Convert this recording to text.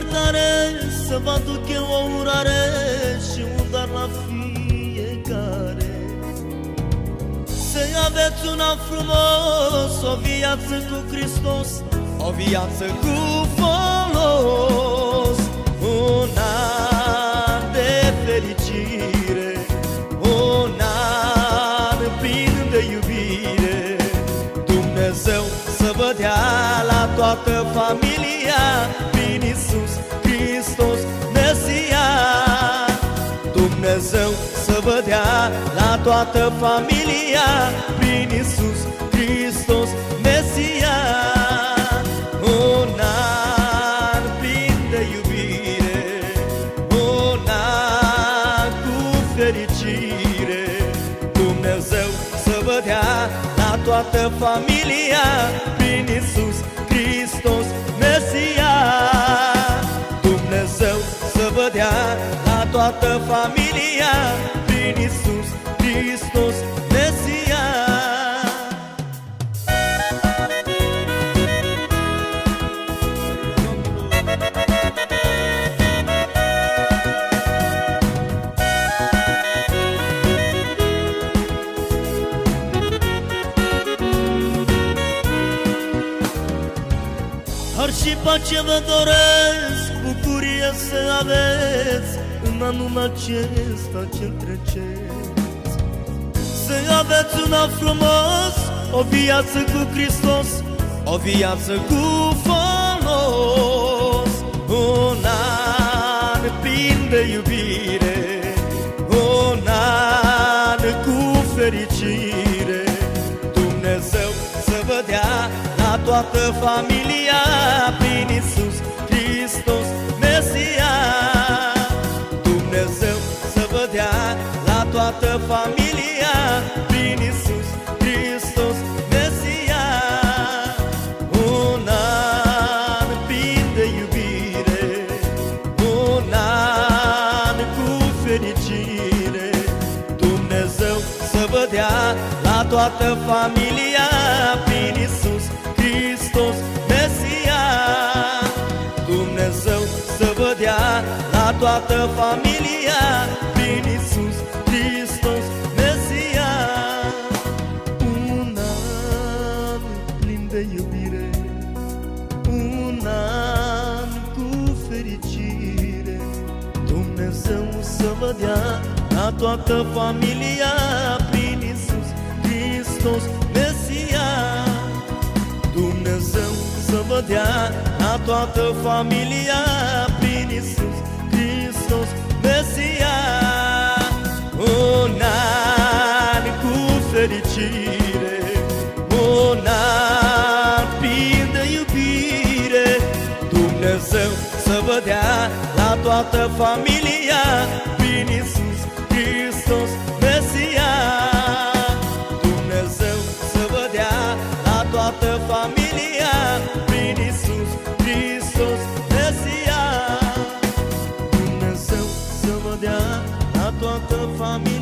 iertare, să vă aduc eu o urare și un dar la fiecare. Să-i aveți un an frumos, o viață cu Hristos, o viață cu folos. Un an de fericire, un an plin de iubire. Dumnezeu să vă dea la toată familia prin Iisus Hristos Mesia. Dumnezeu să vă dea la toată familia prin Iisus Hristos Mesia. Un an plin de iubire, un an cu fericire. Dumnezeu să vă dea la toată familia prin Iisus Hristos Mesia. Dumnezeu să vă dea la toată familia prin Iisus Hristos Mesia. Har și pace vă doresc, bucurie să aveți în anul acesta ce-l treceți. Să aveți un an frumos, o viață cu Hristos, o viață cu folos. Un an plin de iubire, un an cu fericire. Dumnezeu să vă dea la toată familia prin Iisus Hristos Mesia. Dumnezeu să vă dea la toată familia prin Iisus Hristos Mesia. Un an plin de iubire, un an cu fericire. Dumnezeu să vă dea la toată familia prin Iisus Hristos Mesia. Dumnezeu să vă dea la toată familia prin Iisus Hristos Mesia. Un an plin de iubire, un an cu fericire. Dumnezeu să vă dea la toată familia prin Iisus Hristos Mesia. Dumnezeu să vă dea la toată familia prin Iisus Hristos Mesia. Un an cu fericire, un an plin de iubire. Dumnezeu să vă dea la toată familia prin Iisus Hristos Mesia. Dumnezeu să vă dea la toată familia prin Iisus Hristos Mesia. Dumnezeu să vă dea la toată familia